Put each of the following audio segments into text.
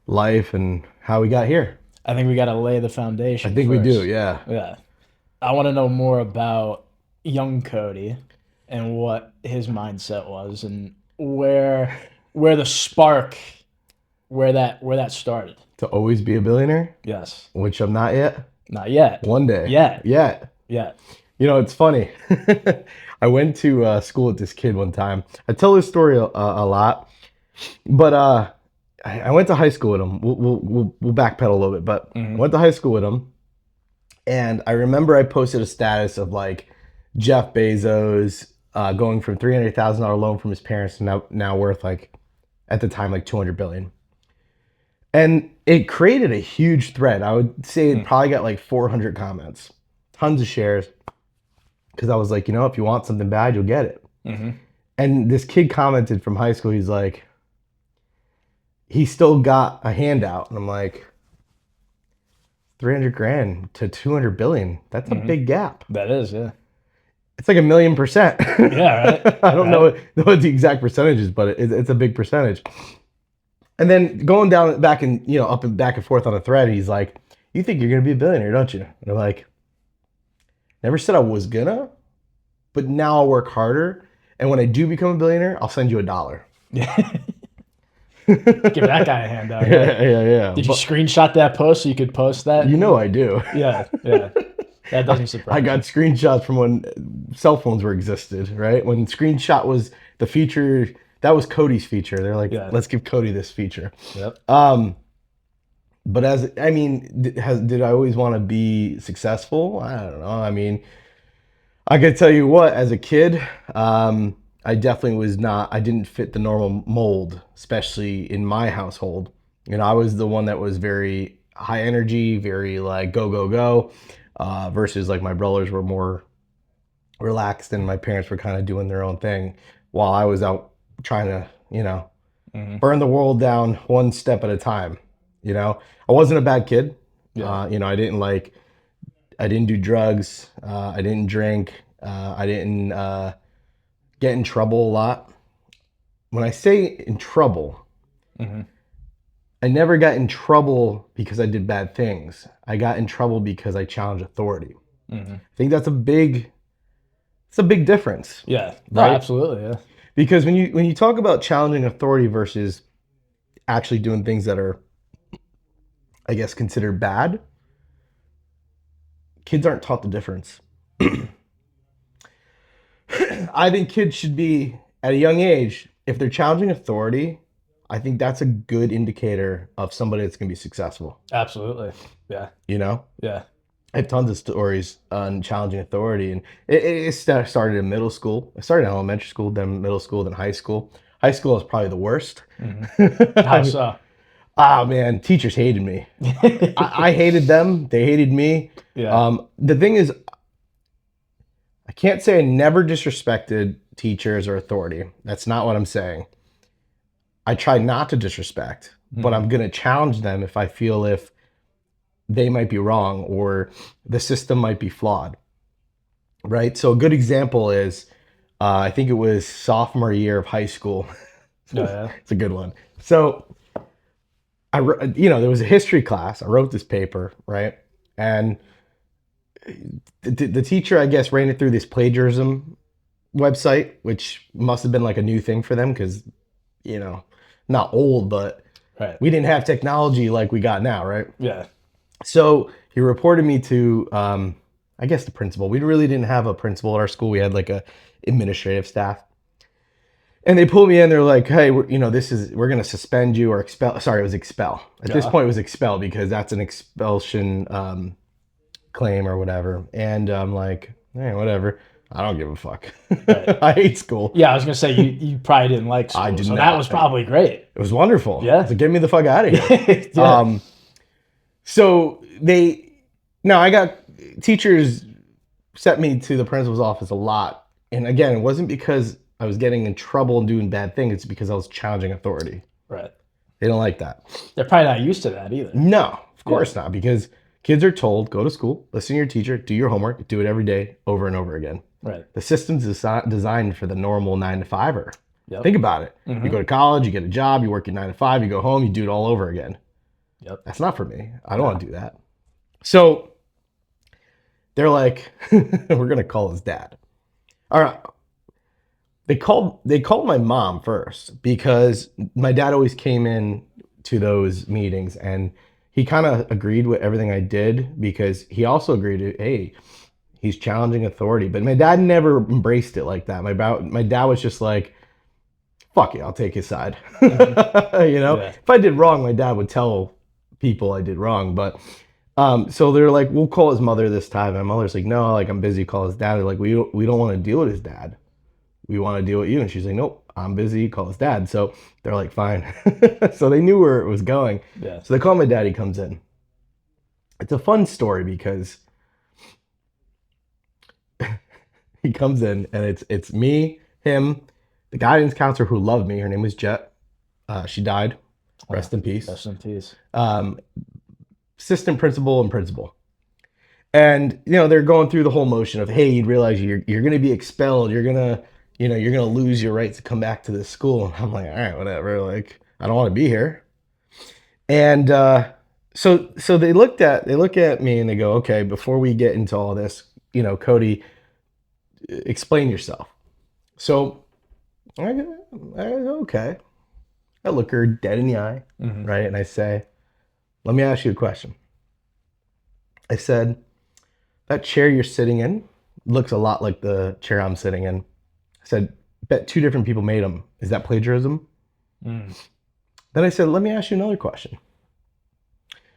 life and how we got here. I think we got to lay the I foundation think we do, first. yeah. Yeah. I want to know more about young Cody and what his mindset was and where the spark where that started. To always be a billionaire, Yes. which I'm not yet. Not yet. One day. Yet. Yet. Yet. It's funny. I went to school with this kid one time. I tell this story a lot, but I went to high school with him. We'll backpedal a little bit, but I Hmm. went to high school with him, and I remember I posted a status of like Jeff Bezos going from $300,000 loan from his parents to now worth like at the time like 200 billion. And it created a huge thread. I would say it probably got like 400 comments, tons of shares, because I was like, if you want something bad, you'll get it. Hmm. And this kid commented from high school. He's like, he still got a handout, and I'm like, 300 grand to 200 billion. That's a Hmm. big gap. That is, yeah. It's like 1,000,000%. Yeah, right. I don't Right. know what the exact percentage is, but it's a big percentage. And then going down back and up and back and forth on the thread, he's like, "You think you're gonna be a billionaire, don't you?" And I'm like, "Never said I was gonna, but now I'll work harder. And when I do become a billionaire, I'll send you $1." Yeah. Yeah, Give that guy a handout. Yeah. yeah. Did you But screenshot that post so you could post that? I do. Yeah, yeah. That doesn't I surprise got me. screenshots from when cell phones were existed, right? When screenshot was the feature, that was Cody's feature. They're like, Yeah. let's give Cody this feature. Yep. But did I always want to be successful? I don't know. I could tell you what, as a kid, I definitely was not, I didn't fit the normal mold, especially in my household. I was the one that was very high energy, very like go, go, go, versus like my brothers were more relaxed and my parents were kind of doing their own thing while I was out trying to, Hmm. burn the world down one step at a time. I wasn't a bad kid. Yeah. I didn't do drugs. I didn't drink. I didn't get in trouble a lot. When I say in trouble, Hmm. I never got in trouble because I did bad things. I got in trouble because I challenged authority. Hmm. I think it's a big difference, Yeah. No, right? absolutely. Yeah. Because when you talk about challenging authority versus actually doing things that are, I guess, considered bad, kids aren't taught the difference. I think kids should be at a young age, if they're challenging authority, I think that's a good indicator of somebody that's going to be successful. Absolutely. Yeah. You know, Yeah. I have tons of stories on challenging authority, and it started in middle school. I started in elementary school, then middle school, then high school. High school is probably the worst. Hmm. I How mean, so? oh man, teachers hated me. I hated them. They hated me. Yeah. The thing is, I can't say I never disrespected teachers or authority. That's not what I'm saying. I try not to disrespect, but Hmm. I'm going to challenge them if they might be wrong or the system might be flawed, right? So a good example is I think it was sophomore year of high school. Oh, yeah. It's a good one. So there was a history class. I wrote this paper, right? And the teacher, I guess, ran it through this plagiarism website, which must have been like a new thing for them because, you know, not old, but Right. we didn't have technology like we got now, right? Yeah. So he reported me to, I guess, the principal. We really didn't have a principal at our school. We had like a administrative staff. And they pulled me in. They're like, "Hey, we're gonna suspend you or expel." Sorry, it was expel. At this Yeah. point, it was expel because that's an expulsion claim or whatever. And I'm like, "Hey, whatever. I don't give a fuck. Right. I hate school. Yeah. I was gonna say you probably didn't like I school, did so that not. was probably great. It was wonderful. Yeah. So get me the fuck out of here." Yeah. So I got teachers sent me to the principal's office a lot. And again, it wasn't because I was getting in trouble and doing bad things. It's because I was challenging authority. Right. They don't like that. They're probably not used to that either. No, of Yeah. course not. Because kids are told, go to school, listen to your teacher, do your homework, do it every day over and over again. Right. The system's designed for the normal 9 to 5er. Yep. Think about it. Mhm. You go to college, you get a job, you work your 9 to 5, you go home, you do it all over again. Yep. That's not for me. I don't want to do that. So they're like, we're gonna call his dad. All right. They called my mom first because my dad always came in to those meetings and he kind of agreed with everything I did because he also agreed to, hey, he's challenging authority. But my dad never embraced it like that. My dad was just like, fuck it, I'll take his side. Yeah. If I did wrong, my dad would tell people I did wrong. But so they're like, we'll call his mother this time. My mother's like, no, like I'm busy. Call his dad. They're like, we don't want to deal with his dad. We want to deal with you. And she's like, nope, I'm busy. Call his dad. So they're like, fine. So they knew where it was going. Yeah. So they call my dad. He comes in. It's a fun story because he comes in and it's me, him, the guidance counselor who loved me. Her name was Jet. She died. Rest in peace. Rest in peace. Assistant principal and principal. And they're going through the whole motion of, hey, you realize you're going to be expelled. You're going to lose your right to come back to this school. And I'm like, all right, whatever. Like, I don't want to be here. And so they look at me and they go, okay, before we get into all this, Cody, explain yourself. So I go, okay. I look her dead in the eye, right? And I say, let me ask you a question. I said, that chair you're sitting in looks a lot like the chair I'm sitting in. I said, bet 2 different people made them. Is that plagiarism? Then I said, let me ask you another question.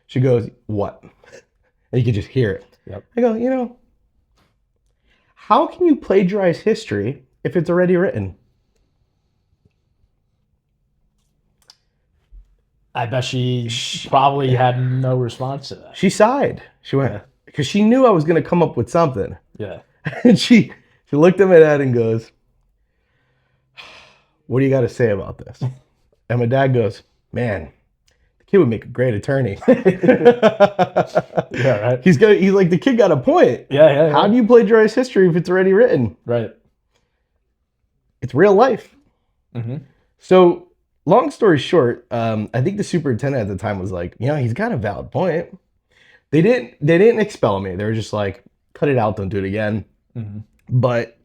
She goes, what? And you can just hear it. Yep. I go, how can you plagiarize history if it's already written? I bet she probably had no response to that. She sighed. She went, because she knew I was going to come up with something. Yeah. And she looked at my dad and goes, what do you got to say about this? And my dad goes, man, the kid would make a great attorney. Yeah, right. He's like, the kid got a point. Yeah. How do you plagiarize history if it's already written? Right. It's real life. Mm-hmm. So long story short, I think the superintendent at the time was like, he's got a valid point. They didn't expel me. They were just like, cut it out, don't do it again. Mm-hmm. But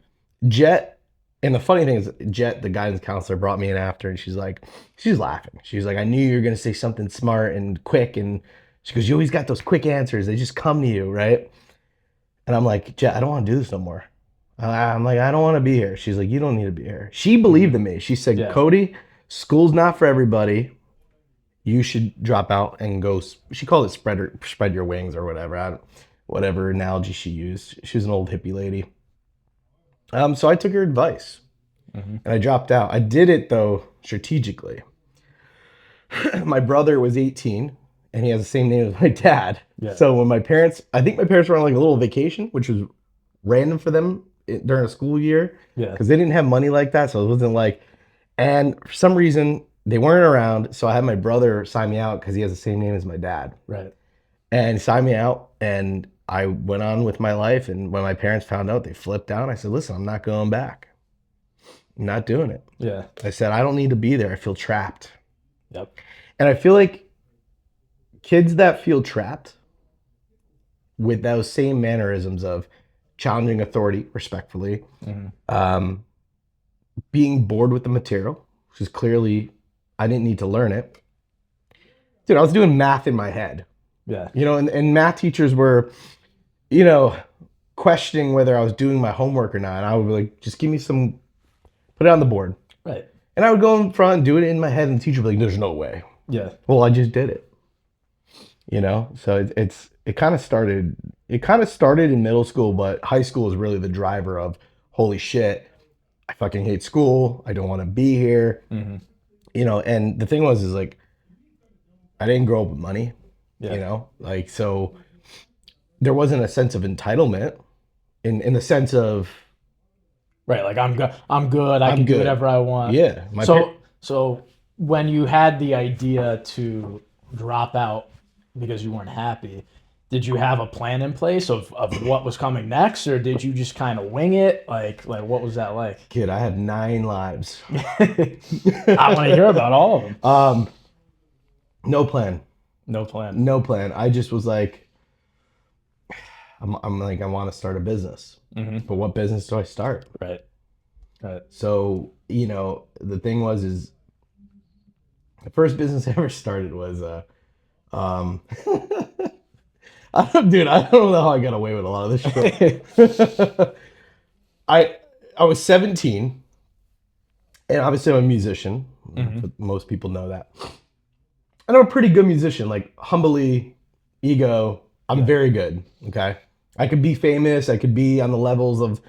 Jet, and the funny thing is, Jet, the guidance counselor, brought me in after, and she's laughing. She's like, I knew you were gonna say something smart and quick, and she goes, you always got those quick answers. They just come to you, right? And I'm like, Jet, I don't want to do this no more. I'm like, I don't want to be here. She's like, you don't need to be here. She believed in me. She said, Yeah. Cody, school's not for everybody. You should drop out and go. She called it spread your wings or whatever. Whatever analogy she used. She was an old hippie lady. So I took her advice and I dropped out. I did it though strategically. My brother was 18 and he has the same name as my dad. Yeah. So when I think my parents were on like a little vacation, which was random for them during a school year. Yeah. Because they didn't have money like that. So it wasn't like, and for some reason they weren't around. So I had my brother sign me out because he has the same name as my dad. Right. And he signed me out and I went on with my life. And when my parents found out, they flipped out. I said, listen, I'm not going back. I'm not doing it. Yeah. I said, I don't need to be there. I feel trapped. Yep. And I feel like kids that feel trapped with those same mannerisms of challenging authority respectfully, being bored with the material, which is clearly I didn't need to learn it. Dude, I was doing math in my head. Yeah. And math teachers were, questioning whether I was doing my homework or not. And I would be like, just give me some, put it on the board. Right. And I would go in front and do it in my head, and the teacher would be like, there's no way. Yeah. Well, I just did it. So it kind of started in middle school, but high school is really the driver of, holy shit, I fucking hate school. I don't want to be here. And the thing is like, I didn't grow up with money, so there wasn't a sense of entitlement in the sense of, right. Like I'm good. I can do good. whatever I want. Yeah. So when you had the idea to drop out because you weren't happy, did you have a plan in place of what was coming next, or did you just kind of wing it? Like what was that like? Kid, I had 9 lives. I want to hear about all of them. No plan. No plan. No plan. I just was like, I'm like, I want to start a business, Mm-hmm. but what business do I start? Right. Right. So, the thing is the first business I ever started was, um, dude, I don't know how I got away with a lot of this shit. I, I was 17, and obviously I'm a musician. Mm-hmm. Most people know that. And I'm a pretty good musician, like humbly, ego. I'm Yeah. very good. Okay. I could be famous. I could be on the levels of,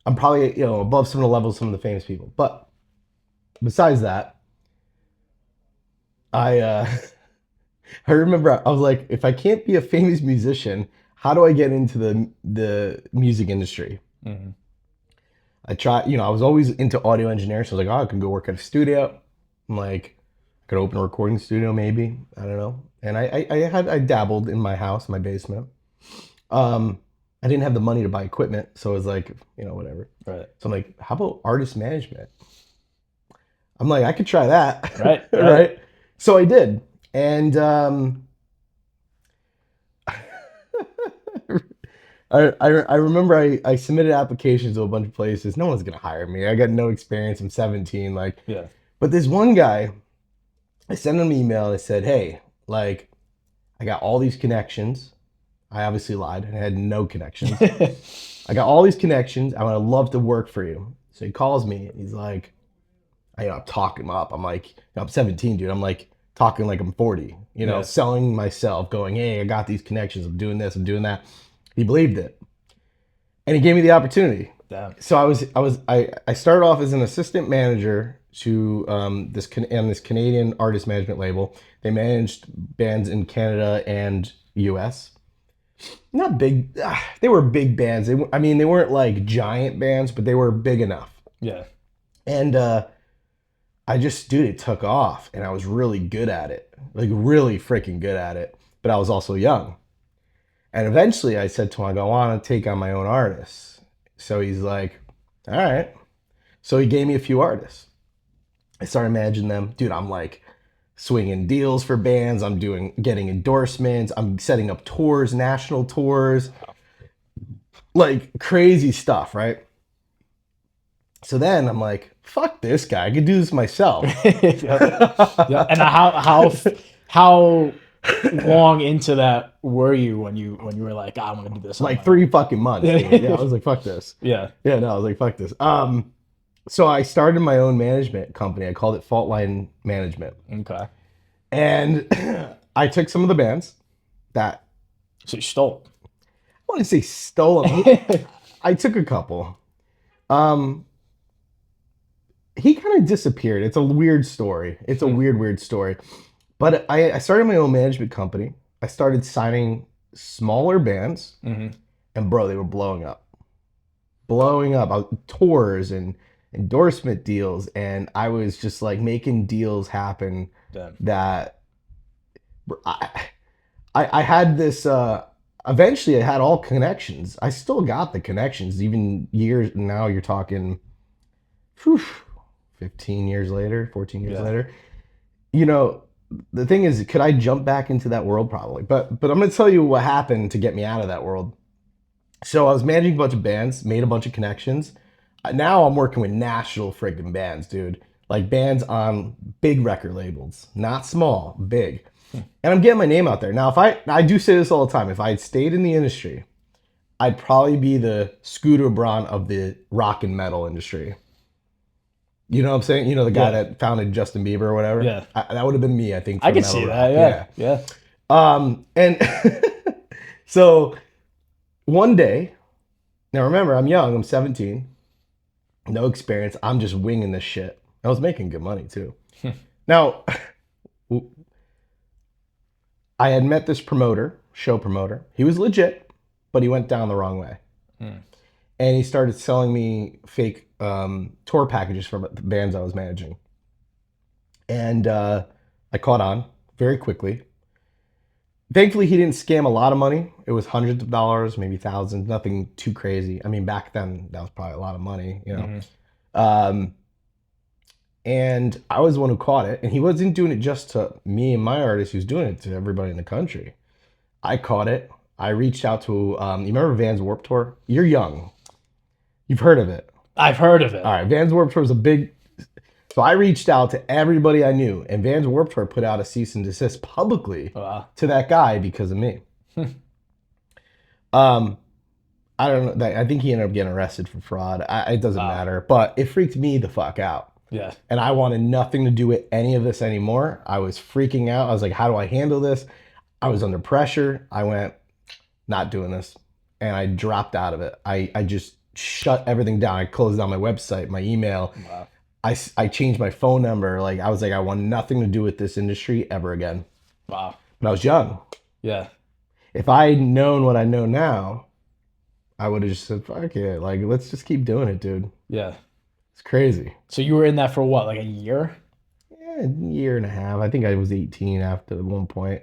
I'm probably, above some of the levels of some of the famous people. But besides that, I, I remember I was like, if I can't be a famous musician, how do I get into the music industry? Mm-hmm. I tried, I was always into audio engineering, so I was like, oh, I can go work at a studio. I'm like, I could open a recording studio, maybe. I don't know. And I dabbled in my house, my basement. Um, I didn't have the money to buy equipment, so it was like, whatever. Right. So I'm like, how about artist management? I'm like, I could try that, Right. Right. right? So I did, and I remember I submitted applications to a bunch of places. No one's gonna hire me. I got no experience. I'm 17. Like, Yeah. but this one guy, I sent him an email and I said, hey, like, I got all these connections. I obviously lied. I had no connections. I got all these connections. I would love to work for you. So he calls me and he's like, I'm talking him up. I'm like, I'm 17, dude. I'm like talking like I'm 40, Yeah. selling myself, going, hey, I got these connections. I'm doing this. I'm doing that. He believed it. And he gave me the opportunity. Damn. So I started off as an assistant manager to this Canadian artist management label. They managed bands in Canada and US. Not big. They were big bands. I mean, they weren't like giant bands, but they were big enough. Yeah. And dude, it took off, and I was really good at it, like really freaking good at it. But I was also young. And eventually, I said to him, I go, I want to take on my own artists. So he's like, all right. So he gave me a few artists. I started managing them, dude. I'm like swinging deals for bands. I'm getting endorsements. I'm setting up tours, national tours, like crazy stuff, right? So then I'm like, fuck this guy. I could do this myself. Yeah. And how long into that were you when you were like, I want to do this? Like 3 fucking months. Dude. Yeah, I was like, fuck this. Yeah. Yeah, no, I was like, fuck this. So I started my own management company. I called it Fault Line Management. Okay. And I took some of the bands that, So you stole. I want to say stole them. I took a couple. He kind of disappeared. It's a weird story. It's a weird story. But I started my own management company. I started signing smaller bands, Mm-hmm. and bro, they were blowing up. Blowing up. Tours and endorsement deals, and I was just like making deals happen Damn. that I had this eventually I had all connections. I still got the connections even years now. You're talking 15 years later, 14 years Yeah. later. The thing is, could I jump back into that world? Probably. But I'm going to tell you what happened to get me out of that world. So I was managing a bunch of bands, made a bunch of connections. Now I'm working with national freaking bands, dude. Like bands on big record labels, not small, big. And I'm getting my name out there. Now, if I do say this all the time, if I had stayed in the industry, I'd probably be the Scooter Braun of the rock and metal industry. You know what I'm saying? The guy Yeah. that founded Justin Bieber or whatever. Yeah. That would have been me, I think. I for could metal see rock. that. Yeah. Yeah. And so one day, now remember, I'm young. I'm 17. No experience. I'm just winging this shit. I was making good money too. Now, I had met this show promoter. He was legit, but he went down the wrong way. And he started selling me fake tour packages for the bands I was managing. And I caught on very quickly. Thankfully, he didn't scam a lot of money. It was hundreds of dollars, maybe thousands, nothing too crazy. I mean, back then, that was probably a lot of money, Mm-hmm. And I was the one who caught it. And he wasn't doing it just to me and my artist, he was doing it to everybody in the country. I caught it. I reached out to, you remember Vans Warped Tour? You're young. You've heard of it. I've heard of it. All right. Vans Warped Tour was a big. So I reached out to everybody I knew, and Vans Warped Tour put out a cease and desist publicly Wow. to that guy because of me. um, I don't know. I think he ended up getting arrested for fraud. It doesn't matter, but it freaked me the fuck out. Yeah. And I wanted nothing to do with any of this anymore. I was freaking out. I was like, how do I handle this? I was under pressure. I went, not doing this. And I dropped out of it. I just shut everything down. I closed down my website, my email. Wow. I changed my phone number. Like, I was like, I want nothing to do with this industry ever again. Wow. But I was young. Yeah. If I had known what I know now, I would have just said, fuck it. Like, let's just keep doing it, dude. Yeah. It's crazy. So you were in that for what, like a year? Yeah, a year and a half. I think I was 18 after at one point.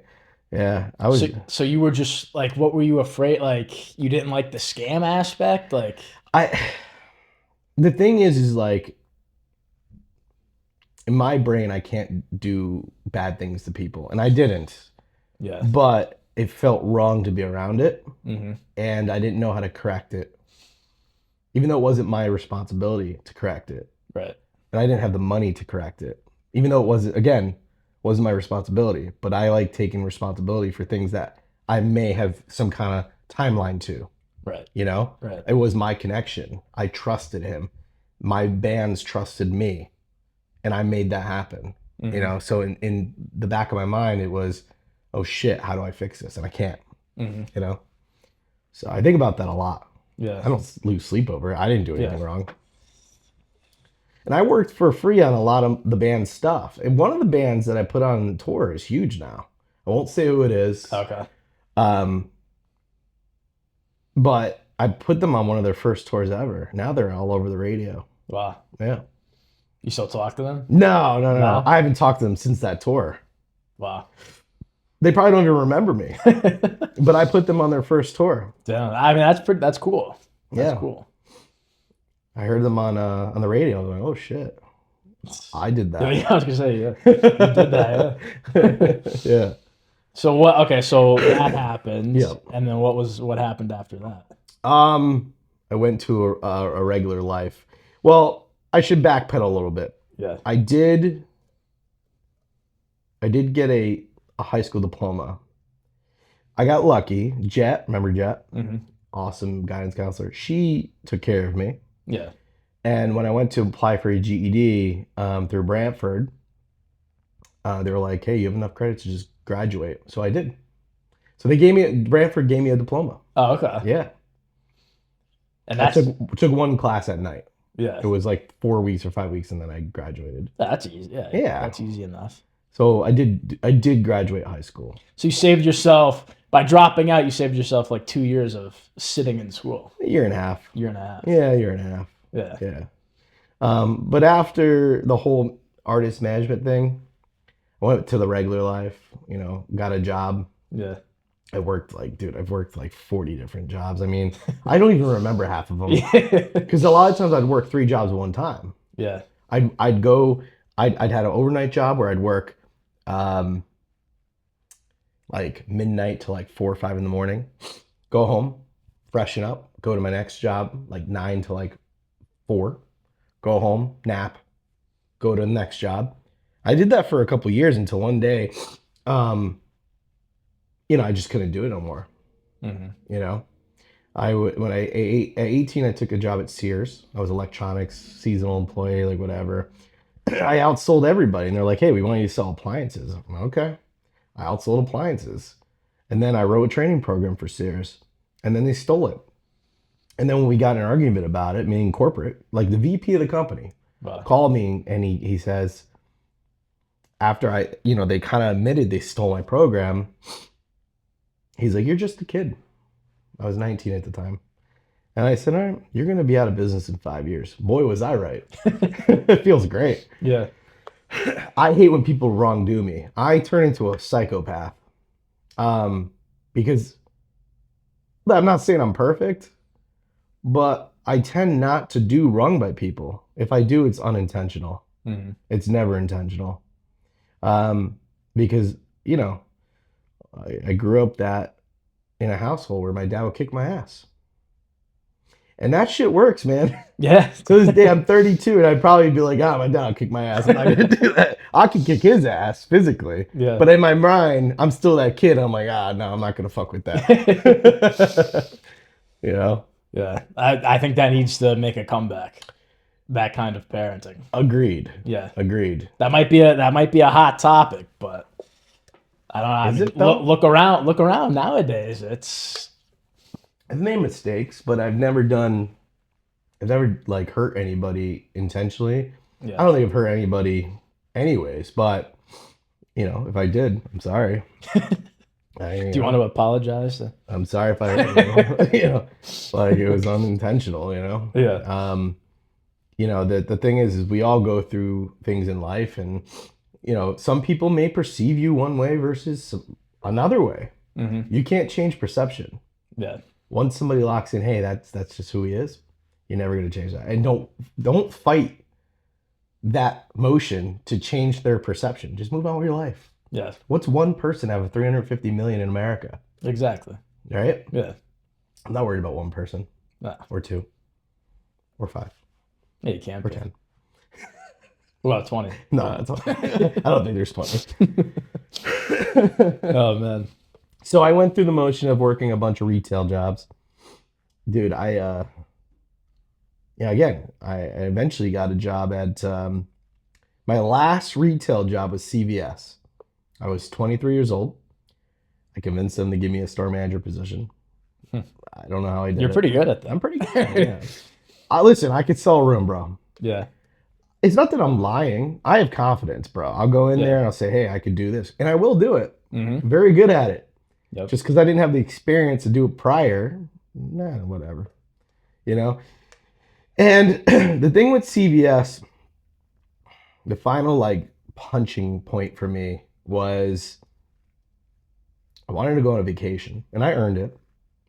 Yeah, I was. So you were just like, what were you afraid? Like, you didn't like the scam aspect? Like, I. The thing is like, in my brain, I can't do bad things to people, and I didn't. yeah. But it felt wrong to be around it, Mm-hmm. and I didn't know how to correct it, even though it wasn't my responsibility to correct it, Right. and I didn't have the money to correct it, even though it wasn't my responsibility. But I like taking responsibility for things that I may have some kind of timeline to. Right. You know, Right. it was my connection. I trusted him. My bands trusted me, and I made that happen. Mhm. You know, so in the back of my mind, it was, oh shit, how do I fix this? And I can't. Mhm. You know, so I think about that a lot. Yeah. I don't lose sleep over it. I didn't do anything Yeah. wrong. And I worked for free on a lot of the band's stuff. And one of the bands that I put on the tour is huge now. I won't say who it is. Okay. But I put them on one of their first tours ever. Now they're all over the radio. Wow. Yeah. You still talk to them? No. No? I haven't talked to them since that tour. Wow. They probably don't even remember me. But I put them on their first tour. Damn. I mean, that's cool. That's Yeah. cool. I heard them on the radio. I was like, oh shit. I did Yeah, that. I was gonna say, yeah. You did that, yeah. Yeah. So what? Okay, so that happened. Yep. And then what happened after that? I went to a regular life. Well, I should backpedal a little bit. Yeah. I did get a high school diploma. I got lucky. Jet, remember Jet? Mm-hmm. Awesome guidance counselor. She took care of me. Yeah. And when I went to apply for a GED through Brantford, they were like, "Hey, you have enough credits to just graduate." So I did. So Brantford gave me a diploma. Oh, okay. Yeah. And I that's took one class at night. yeah. It was like 4 weeks or 5 weeks, and then I graduated. That's easy. Yeah. Yeah. That's easy enough. So I did graduate high school. So you saved yourself by dropping out. You saved yourself like 2 years of sitting in school. A year and a half. Year and a half. Yeah, a year and a half. Yeah. Yeah. But after the whole artist management thing, I went to the regular life, you know, got a job. Yeah. I've worked like 40 different jobs. I mean, I don't even remember half of them. Because a lot of times I'd work 3 jobs at one time. Yeah. I'd had an overnight job where I'd work like midnight to like 4 or 5 in the morning, go home, freshen up, go to my next job, like 9 to like 4, go home, nap, go to the next job. I did that for a couple years until one day, you know, I just couldn't do it no more. Mm-hmm. You know, at 18, I took a job at Sears. I was electronics seasonal employee, like whatever. I outsold everybody, and they're like, "Hey, we want you to sell appliances." I'm like, okay, I outsold appliances, and then I wrote a training program for Sears, and then they stole it. And then when we got in an argument about it, meaning corporate, like the VP of the company Wow. called me, and he says, after they kind of admitted they stole my program, he's like, "You're just a kid." I was 19 at the time. And I said, "All right, you're going to be out of business in 5 years." Boy, was I right. It feels great. Yeah. I hate when people wrongdo me. I turn into a psychopath. Because I'm not saying I'm perfect, but I tend not to do wrong by people. If I do, it's unintentional. Mhm. It's never intentional. Um, because, you know, I grew up that in a household where my dad would kick my ass. And that shit works, man. Yeah. To this day, I'm 32, and I'd probably be like, "Ah, my dad will kick my ass. I'm not gonna do that. I can kick his ass physically, Yeah. but in my mind, I'm still that kid. I'm like, ah, no, I'm not gonna fuck with that. You know? Yeah. I think that needs to make a comeback. That kind of parenting. Agreed. Yeah. Agreed. That might be a hot topic, but I don't know. I Is mean, it look though? look around nowadays. It's I've made mistakes, but I've never like hurt anybody intentionally. I yeah. don't think I've hurt anybody anyways, but you know, if I did, I'm sorry. Do you want to apologize? I'm sorry if I hurt you. You know, like it was unintentional. Yeah. The thing is we all go through things in life, and some people may perceive you one way versus another way. Hmm. You can't change perception. Yeah. Once somebody locks in, hey, that's just who he is. You're never gonna change that, and don't fight that motion to change their perception. Just move on with your life. Yeah. What's one person out of 350 million in America? Exactly. Right? Yeah. I'm not worried about one person Nah. or two or five Yeah, you can't or be. 10. What about 20? No, that's all. I don't think there's 20. Oh man. So I went through the motion of working a bunch of retail jobs. Dude, I eventually got a job at my last retail job was CVS. I was 23 years old. I convinced them to give me a store manager position. I don't know how I did You're it. pretty good at I'm that. pretty good. Yeah. Listen, I could sell a room, bro. Yeah. It's not that I'm lying. I have confidence, bro. I'll go in there Yeah. and I'll say, hey, I could do this. And I will do it. Mm-hmm. Very good at it. Yep. Just because I didn't have the experience to do it prior, nah, whatever. You know? And the thing with CVS, the final like punching point for me was I wanted to go on a vacation and I earned it.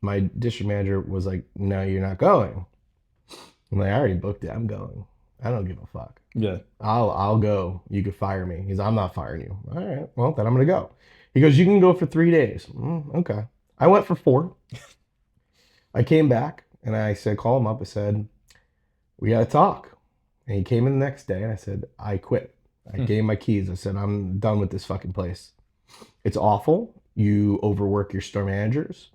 My district manager was like, no, you're not going. I'm like, I already booked it. I'm going. I don't give a fuck. Yeah. I'll go. You could fire me. He's, I'm not firing you. All right. Well, then I'm gonna go. He goes, you can go for 3 days. Okay. I went for 4. I came back and I said, call him up. I said, we gotta talk. And he came in the next day and I said, I quit. I gave him my keys. I said, I'm done with this fucking place. It's awful. You overwork your store managers.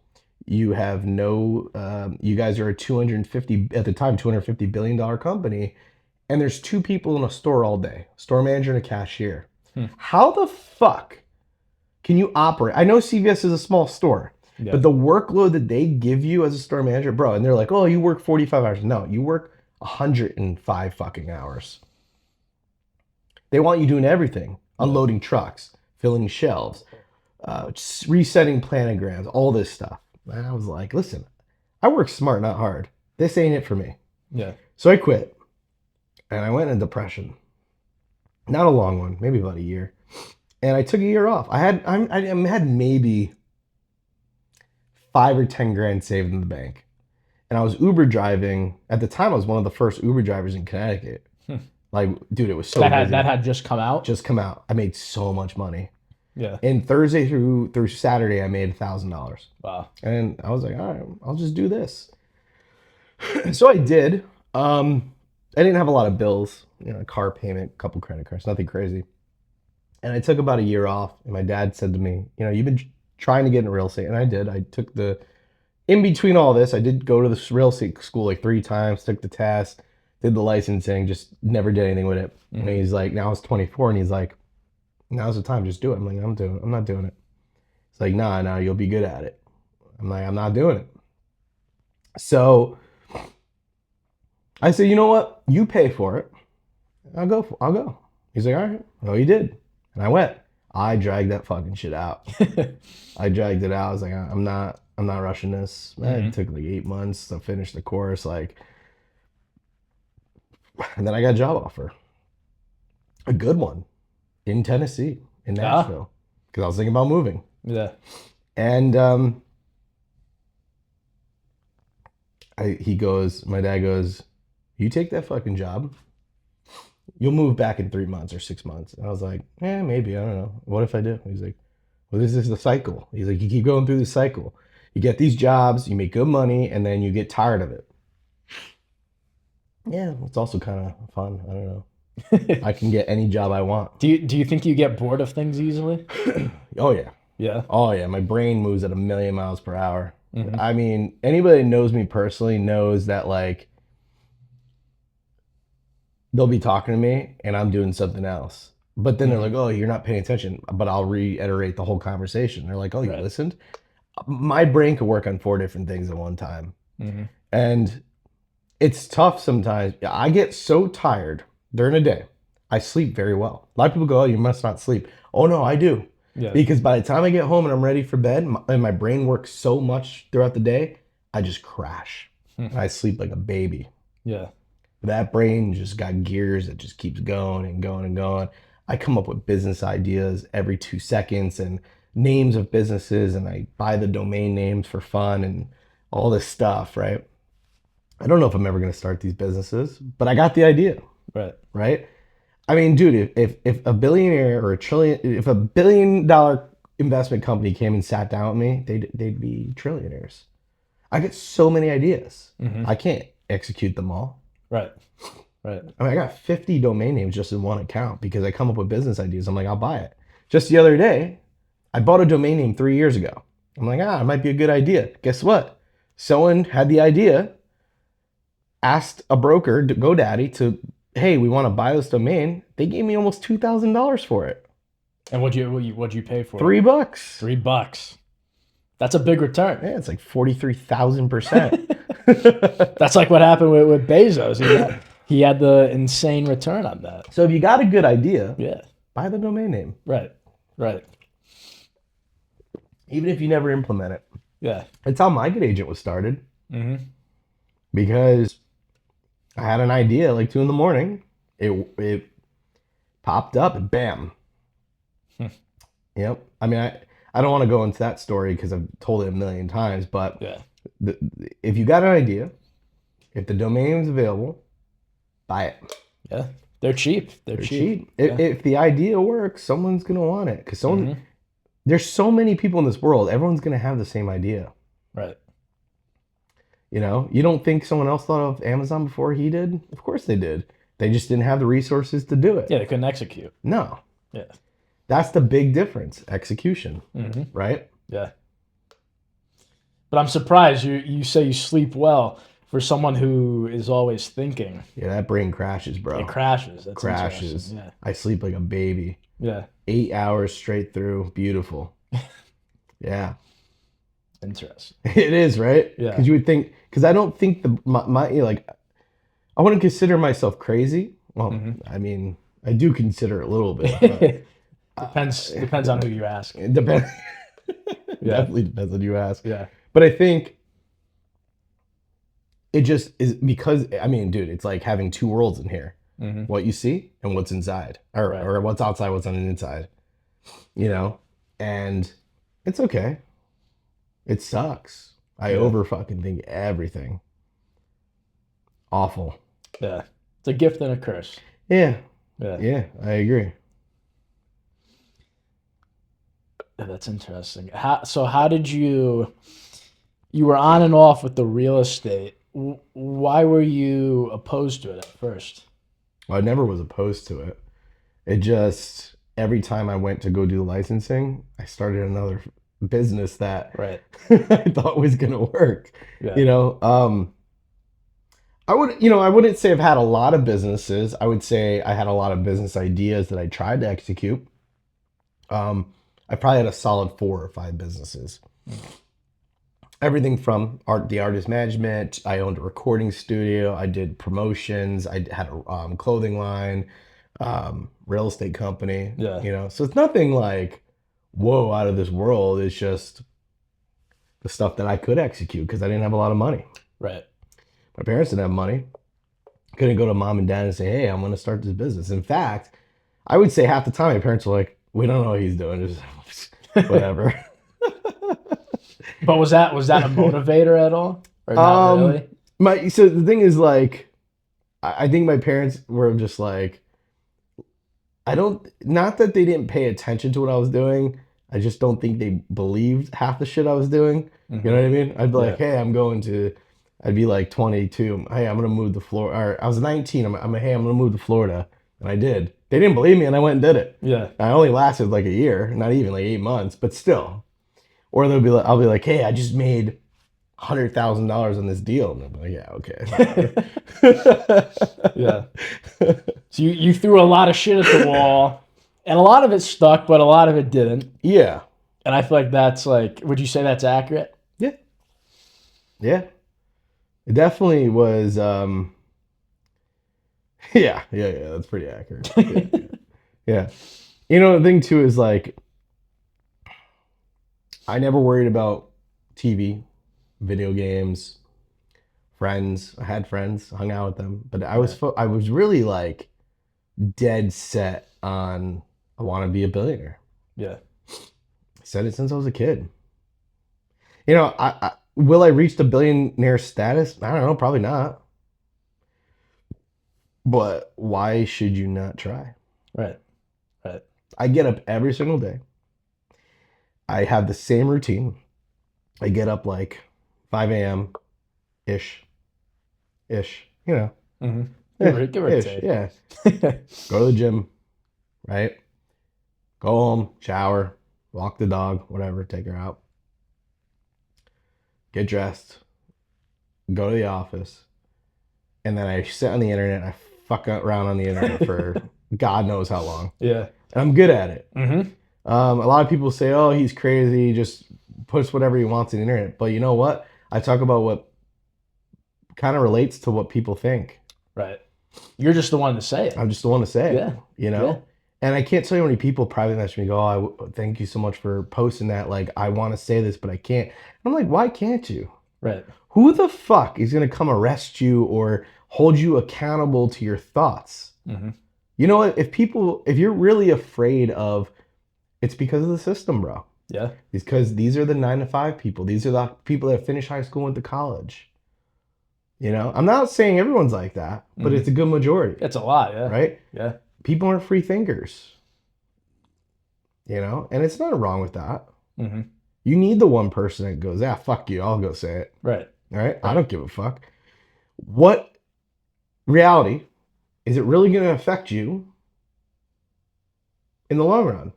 You have no, you guys are a 250, at the time, $250 billion company. And there's 2 people in a store all day, store manager and a cashier. How the fuck can you operate? I know CVS is a small store, Yeah. but the workload that they give you as a store manager, bro, and they're like, oh, you work 45 hours. No, you work 105 fucking hours. They want you doing everything, unloading trucks, filling shelves, resetting planograms, all this stuff. And I was like, listen, I work smart, not hard. This ain't it for me. Yeah. So I quit and I went in depression. Not a long one, maybe about a year. And I took a year off. I had maybe 5 or 10 grand saved in the bank. And I was Uber driving. At the time, I was one of the first Uber drivers in Connecticut. Like, dude, it was so busy. That had just come out. Just come out. I made so much money. Yeah. And Thursday through Saturday, I made $1,000. Wow. And I was like, all right, I'll just do this. So I did. I didn't have a lot of bills, car payment, couple credit cards, nothing crazy. And I took about a year off. And my dad said to me, you've been trying to get into real estate. And I did. I took in between all this, I did go to this real estate school like 3 times, took the test, did the licensing, just never did anything with it. And he's like, now it's 24. And he's like, now's the time, just do it. I'm like, I'm not doing it. It's like, nah, you'll be good at it. I'm like, I'm not doing it. So I said, you know what? You pay for it. I'll go. He's like, all right. Oh, you did. And I went. I dragged that fucking shit out. I dragged it out. I was like, I'm not rushing this. It took like 8 months to finish the course. Like, and then I got a job offer. A good one in Tennessee, in Nashville. Because I was thinking about moving. Yeah. And my dad goes, you take that fucking job, you'll move back in 3 months or 6 months. And I was like, maybe, I don't know. What if I do? He's like, well, this is the cycle. He's like, you keep going through the cycle. You get these jobs, you make good money, and then you get tired of it. Yeah, it's also kind of fun. I don't know. I can get any job I want. Do you think you get bored of things easily? Oh yeah. Yeah. Oh yeah. My brain moves at a million miles per hour. Hmm. I mean, anybody that knows me personally knows that like they'll be talking to me and I'm doing something else. But then they're like, oh, you're not paying attention. But I'll reiterate the whole conversation. They're like, oh, you Right. listened? My brain could work on 4 different things at one time. Hmm. And it's tough sometimes. I get so tired during the day. I sleep very well. A lot of people go, oh, you must not sleep. Oh, no, I do. Yeah. Because by the time I get home and I'm ready for bed, and my brain works so much throughout the day, I just crash. And I sleep like a baby. Yeah. That brain just got gears that just keeps going and going and going. I come up with business ideas every 2 seconds and names of businesses, and I buy the domain names for fun and all this stuff, right? I don't know if I'm ever going to start these businesses, but I got the idea, Right. right? I mean, dude, if a billionaire or if a $1 billion investment company came and sat down with me, they'd be trillionaires. I get so many ideas. Hmm. I can't execute them all. Right. Right. I mean, I got 50 domain names just in one account because I come up with business ideas. I'm like, I'll buy it. Just the other day, I bought a domain name 3 years ago. I'm like, it might be a good idea. Guess what? Someone had the idea, asked a broker, GoDaddy, to, hey, we want to buy this domain. They gave me almost $2,000 for it. And what'd you pay for it? $3. $3. That's a big return. Yeah, it's like 43,000%. That's like what happened with Bezos. He had the insane return on that. So if you got a good idea, Yeah. buy the domain name, Right. Right. even if you never implement it. Yeah. That's how My Good Agent was started. Hmm. Because I had an idea like 2 in the morning. It popped up and bam. Yep. I mean, I don't want to go into that story because I've told it a million times, but Yeah. if you got an idea, if the domain is available, buy it. Yeah. They're cheap. They're They're cheap. cheap. If the idea works, someone's gonna want it because Mhm. there's so many people in this world. Everyone's gonna have the same idea. Right. You know, you don't think someone else thought of Amazon before he did? Of course they did. They just didn't have the resources to do it. Yeah. They couldn't execute. No, Yeah. that's the big difference. Execution, Hmm. right? Yeah. But I'm surprised you say you sleep well for someone who is always thinking. Yeah, that brain crashes, bro. It crashes. That's Crashes. interesting. Yeah. I sleep like a baby. Yeah. 8 hours straight through. Beautiful. Yeah. Interesting. It is, right? Yeah. Because you would think, because I don't think like, I wouldn't consider myself crazy. Well, Mhm. I mean, I do consider it a little bit. But Depends on who you ask. it depends. Yeah. Definitely depends on you ask. Yeah. But I think it just is because, I mean, dude, it's like having two worlds in here. Hmm. What you see and what's inside, Right. or what's outside, what's on the inside, you know? And it's okay. It sucks. I Yeah. over fucking think everything. Awful. Yeah. It's a gift and a curse. Yeah. Yeah. Yeah, I agree. Yeah, that's interesting. How did you were on and off with the real estate. Why were you opposed to it at first? I never was opposed to it. It just, every time I went to go do licensing, I started another business that Right. I thought was going to work. Yeah. You know, I wouldn't say I've had a lot of businesses. I would say I had a lot of business ideas that I tried to execute. I probably had a solid 4 or 5 businesses. Everything from the artist management. I owned a recording studio. I did promotions. I had a clothing line, real estate company. Yeah. You know, so it's nothing like, whoa, out of this world. It's just the stuff that I could execute because I didn't have a lot of money. Right. My parents didn't have money. Couldn't go to mom and dad and say, hey, I'm going to start this business. In fact, I would say half the time my parents were like, we don't know what he's doing. Just whatever. But was that a motivator at all? Or not really? So the thing is, like, I think my parents were just like, I don't, not that they didn't pay attention to what I was doing. I just don't think they believed half the shit I was doing. You know what I mean? I'd be like, Yeah. hey, I'd be like 22. Hey, I'm going to move to Florida. Or I was 19. Hey, I'm going to move to Florida. And I did. They didn't believe me and I went and did it. Yeah. I only lasted like a year, not even like 8 months, but still. Or I'll be like, hey, I just made $100,000 on this deal. And they'll be like, yeah, okay. Yeah. So you threw a lot of shit at the wall, and a lot of it stuck, but a lot of it didn't. Yeah. And I feel like that's like, would you say that's accurate? Yeah. Yeah. It definitely was. Yeah. That's pretty accurate. Yeah. Yeah. You know, the thing too is like, I never worried about TV, video games, friends. I had friends, hung out with them, but I was really like dead set on I want to be a billionaire. Yeah. I said it since I was a kid. You know, will I reach the billionaire status? I don't know, probably not. But why should you not try? Right. Right. I get up every single day. I have the same routine. I get up like 5 a.m. ish. You know. Mm-hmm. Give or Ish. take. Yeah. Go to the gym, right? Go home, shower, walk the dog, whatever, take her out. Get dressed, go to the office, and then I sit on the internet. I fuck around on the internet for God knows how long. Yeah. And I'm good at it. Mm-hmm. A lot of people say, "Oh, he's crazy. He just puts whatever he wants on the internet." But you know what? I talk about what kind of relates to what people think. Right. You're just the one to say it. I'm just the one to say it. Yeah. You know. Yeah. And I can't tell you how many people private message me, go, "Oh, thank you so much for posting that. Like, I want to say this, but I can't." And I'm like, "Why can't you? Right. Who the fuck is gonna come arrest you or hold you accountable to your thoughts?" Mm-hmm. You know what? If you're really afraid of, it's because of the system, bro. Yeah. It's because these are the 9 to 5 people. These are the people that finish high school and went to college. You know, I'm not saying everyone's like that, but it's a good majority. It's a lot. Yeah. Right? Yeah. People aren't free thinkers. You know, and it's not wrong with that. Mm-hmm. You need the one person that goes, "Ah, fuck you, I'll go say it." Right. All right? I don't give a fuck. What reality is it really going to affect you in the long run?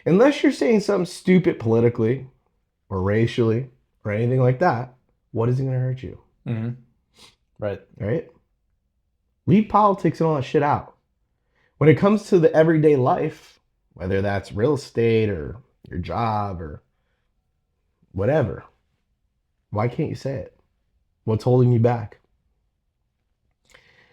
Unless you're saying something stupid politically or racially or anything like that, what is it going to hurt you? Mm-hmm. Right. Right? Leave politics and all that shit out. When it comes to the everyday life, whether that's real estate or your job or whatever, why can't you say it? What's holding you back?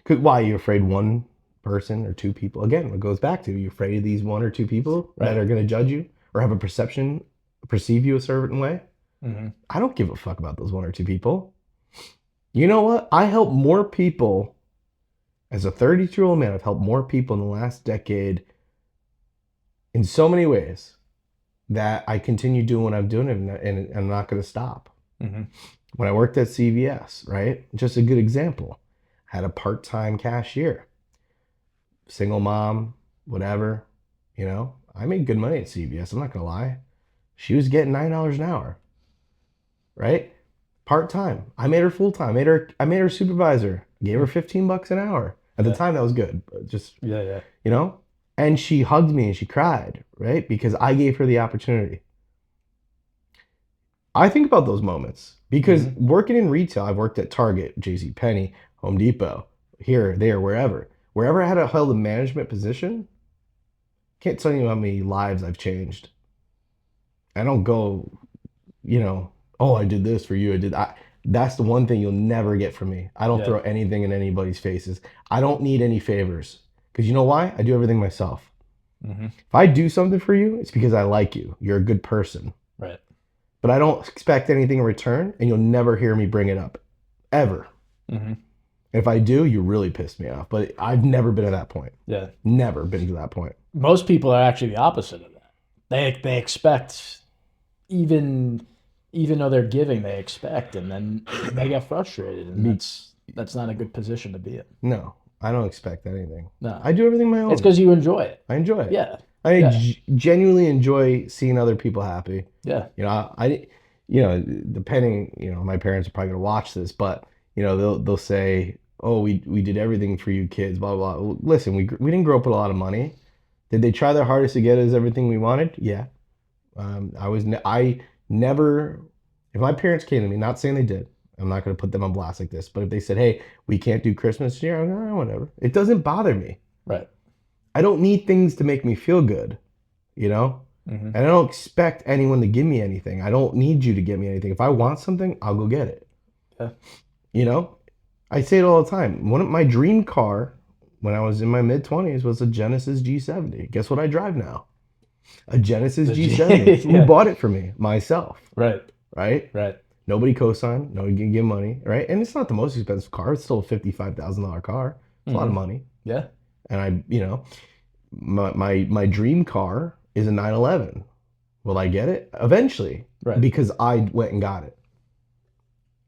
Why are you afraid one person or two people? Again, it goes back to, you're afraid of these one or two people that are going to judge you or have a perceive you a certain way. Mm-hmm. I don't give a fuck about those one or two people. You know what? I help more people as a 32-year-old man. I've helped more people in the last decade in so many ways that I continue doing what I'm doing and I'm not going to stop. Mm-hmm. When I worked at CVS, right? Just a good example. Had a part-time cashier, single mom, whatever, you know, I made good money at CVS. I'm not going to lie. She was getting $9 an hour, right? Part-time. I made her full-time. I made her supervisor, gave her $15 an hour. At the time that was good, but just, Yeah. you know, and she hugged me and she cried, right? Because I gave her the opportunity. I think about those moments because working in retail, I've worked at Target, JCPenney, Home Depot, here, there, wherever. Wherever I held a management position, can't tell you how many lives I've changed. I don't go, you know, "Oh, I did this for you. That's the one thing you'll never get from me. I don't throw anything in anybody's faces. I don't need any favors. Because you know why? I do everything myself. Mm-hmm. If I do something for you, it's because I like you. You're a good person. Right. But I don't expect anything in return, and you'll never hear me bring it up. Ever. Mm-hmm. If I do, you really pissed me off. But I've never been to that point. Yeah. Never been to that point. Most people are actually the opposite of that. They expect, even though they're giving, they expect, and then they get frustrated, and that's not a good position to be in. No. I don't expect anything. No. I do everything my own. It's because you enjoy it. I enjoy it. Yeah. I Yeah. genuinely enjoy seeing other people happy. Yeah. You know, you know, depending, you know, my parents are probably gonna watch this, but you know, they'll say, "Oh, we did everything for you kids." Blah blah. Blah. Listen, we didn't grow up with a lot of money. Did they try their hardest to get us everything we wanted? Yeah. I never. If my parents came to me, not saying they did, I'm not gonna put them on blast like this, but if they said, "Hey, we can't do Christmas this year," I'm like, "Oh, whatever." It doesn't bother me. Right. I don't need things to make me feel good, you know? Mm-hmm. And I don't expect anyone to give me anything. I don't need you to give me anything. If I want something, I'll go get it. Yeah. You know? I say it all the time. One of my dream car when I was in my mid 20s was a Genesis G70. Guess what I drive now? A Genesis G70. Yeah. Who bought it for me? Myself. Right. Right? Right. Nobody co-signed. Nobody can give money. Right? And it's not the most expensive car. It's still a $55,000 car. It's a lot of money. Yeah. And you know, my dream car is a 911. Will I get it? Eventually. Right. Because I went and got it.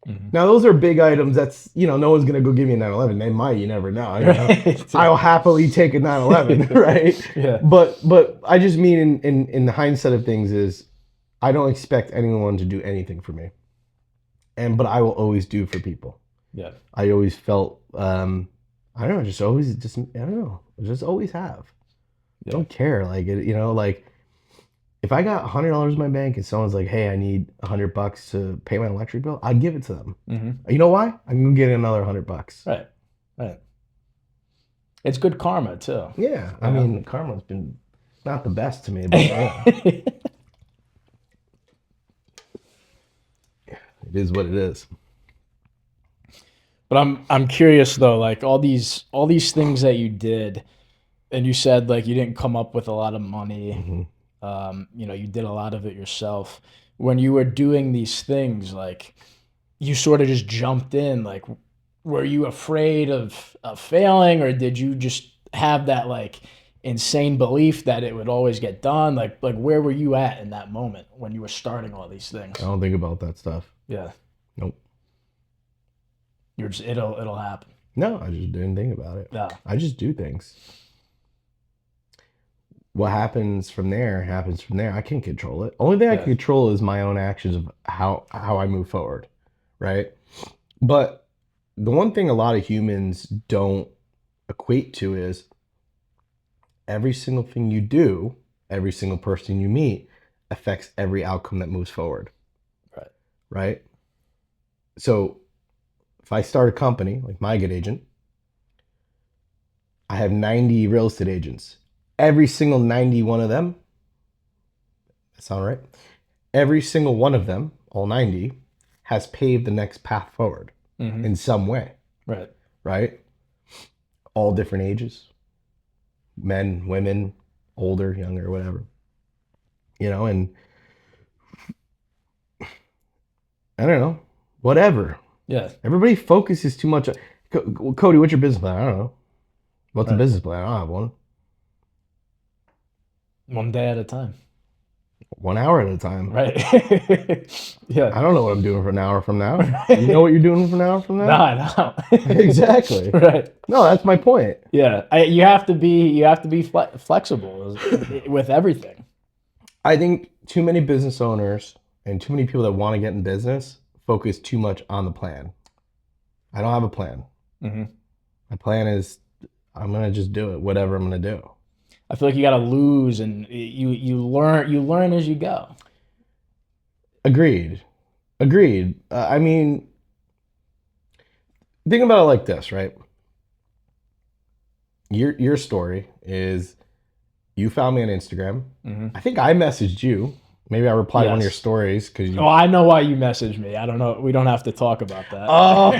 Mm-hmm. Now, those are big items. That's, you know, no one's going to go give me a 911. They might, you never know. You know? Right. I'll happily take a 911, right? Yeah. But I just mean in the hindsight of things is I don't expect anyone to do anything for me. But I will always do for people. Yeah. I always felt, I don't know, I don't know. I just always have. Yeah. I don't care. Like, you know, like if I got $100 in my bank and someone's like, "Hey, I need $100 to pay my electric bill," I'd give it to them. Mm-hmm. You know why? I can go get another $100. Right. Right. It's good karma too. Yeah. I Yeah. mean, karma's been not the best to me, but yeah, it is what it is. But I'm curious though, like all these things that you did, and you said like you didn't come up with a lot of money. Mm-hmm. You know, you did a lot of it yourself. When you were doing these things, like you sort of just jumped in. Like, were you afraid of failing, or did you just have that like insane belief that it would always get done? Like where were you at in that moment when you were starting all these things? I don't think about that stuff. Yeah. Nope. You're just it'll happen. No, I just didn't think about it. Yeah. I just do things. What happens from there happens from there. I can't control it. Only thing I Yeah. can control is my own actions of how I move forward, right? But the one thing a lot of humans don't equate to is every single thing you do, every single person you meet affects every outcome that moves forward. Right. Right? So if I start a company like My Good Agent, I have 90 real estate agents. Every single 91 of them, that sound right? Every single one of them, all 90, has paved the next path forward in some way. Right. Right? All different ages. Men, women, older, younger, whatever. You know, and I don't know, whatever. Yeah. Everybody focuses too much. Cody, what's your business plan? I don't know. What's the business plan? I don't have one. One day at a time. 1 hour at a time. Right. Yeah. I don't know what I'm doing for an hour from now. You know what you're doing for an hour from now? No, I don't. Exactly. Right. No, that's my point. Yeah. You have to be flexible with everything. I think too many business owners and too many people that want to get in business focus too much on the plan. I don't have a plan. Mm-hmm. My plan is I'm going to just do it, whatever I'm going to do. I feel like you got to lose, and you learn as you go. Agreed. I mean, think about it like this, right? Your story is you found me on Instagram. Mm-hmm. I think I messaged you. Maybe I replied to one of your Yes. stories because you. Oh, I know why you messaged me. I don't know. We don't have to talk about that. Oh.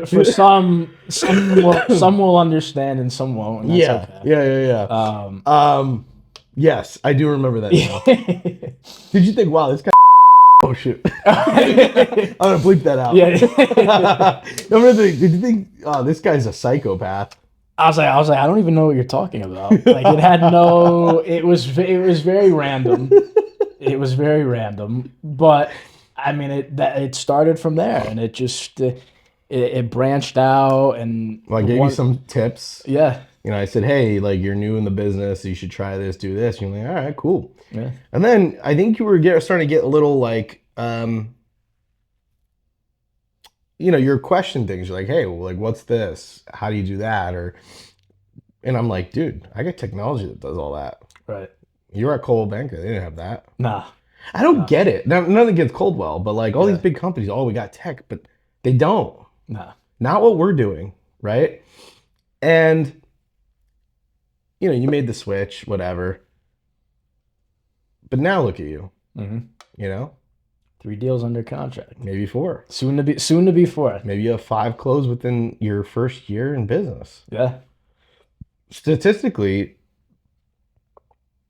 For some will understand and some won't. And that's Yeah. okay. Yes, I do remember that now. Did you think, wow, this guy? Oh shoot! I'm gonna bleep that out. Yeah. Did you think, oh, this guy's a psychopath? I was like, I don't even know what you're talking about. Like it had no. It was very random. It was very random, but I mean, it started from there, and it just it branched out and Well, I gave you some tips. yeah, I said, hey, like you're new in the business, you should try this, do this. You're like, all right, cool. yeah, And then I think you were starting to get a little like, you're questioning things. You're like, hey, well, like, what's this? How do you do that? And I'm like, dude, I got technology that does all that. right. You were at Coldwell Banker, they didn't have that. Nah, I don't nah, get it. Now, nothing against Coldwell, but like all these yeah, big companies, oh, we got tech, but they don't. nah, Not what we're doing, right? And you made the switch, whatever. But now look at you. hmm You know, 3 deals under contract. maybe 4. Soon to be fourth. Maybe you have 5 closed within your first year in business. Yeah, Statistically,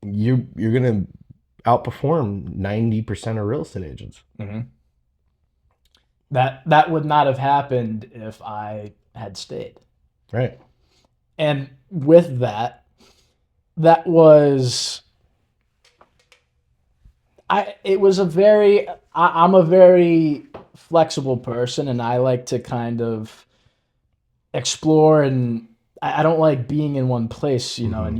you're gonna outperform 90% of real estate agents. hmm that would not have happened if I had stayed. Right. And with that, that was it was a very I'm a very flexible person, and I like to kind of explore, and I don't like being in one place, and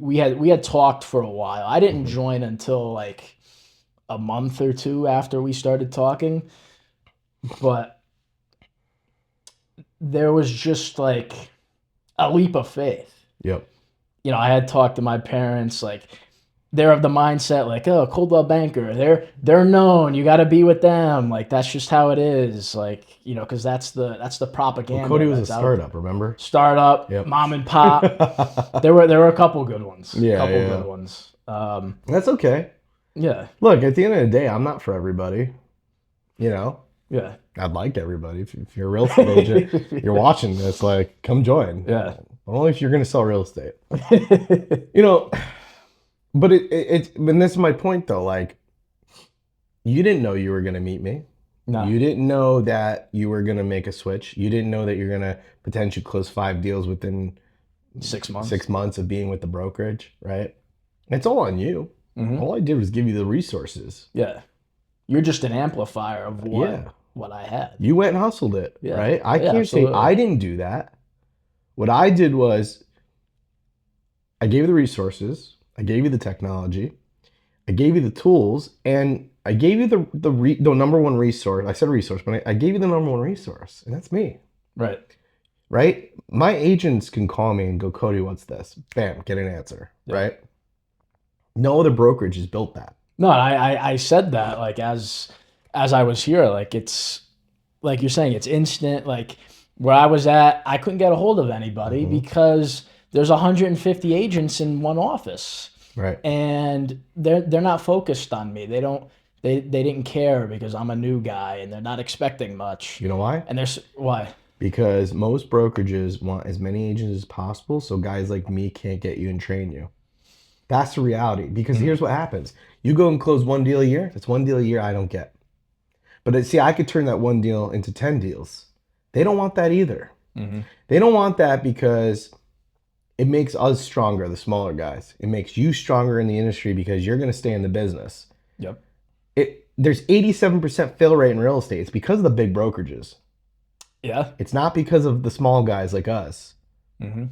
we had talked for a while. I didn't join until like a month or two after we started talking, but there was just like a leap of faith. Yep. I had talked to my parents, like they're of the mindset like, oh, Coldwell Banker, they're known, you got to be with them, like that's just how it is, like because that's the propaganda. Well, Cody was a that's out startup, there. remember? Startup, Yep. mom and pop. There were a couple good ones. Yeah, couple yeah. good ones. That's okay. Yeah, Look, at the end of the day, I'm not for everybody. yeah, I'd like everybody. If you're a real estate agent, you're watching this, like, come join. yeah. Only if you're going to sell real estate. You know, but and this is my point though. Like, you didn't know you were going to meet me. No, You didn't know that you were going to make a switch. You didn't know that you're going to potentially close 5 deals within 6 months. 6 months of being with the brokerage, right? It's all on you. Mhm. All I did was give you the resources. Yeah, you're just an amplifier of Yeah. what I had. You went and hustled it, Yeah. right? I Yeah, can't say absolutely. I didn't do that. What I did was I gave you the resources, I gave you the technology, I gave you the tools, and I gave you the number one resource. I said resource, but I gave you the number one resource, and that's me, Right. right? My agents can call me and go, Cody, what's this? Bam, get an answer, Yeah. right? No other brokerage has built that. No, I said that like as I was here, like it's like you're saying, it's instant. Like where I was at, I couldn't get a hold of anybody because there's 150 agents in one office, Right. and they're not focused on me. They didn't care because I'm a new guy, and they're not expecting much. You know why? And there's why? Because most brokerages want as many agents as possible so guys like me can't get you and train you. That's the reality. Because here's what happens. You go and close 1 deal a year, that's 1 deal a year I don't get. But see, I could turn that 1 deal into 10 deals. They don't want that either. Mm-hmm. They don't want that because it makes us stronger, the smaller guys. It makes you stronger in the industry because you're going to stay in the business. Yep. There's 87% fill rate in real estate. It's because of the big brokerages. Yeah. It's not because of the small guys like us. Mm-hmm.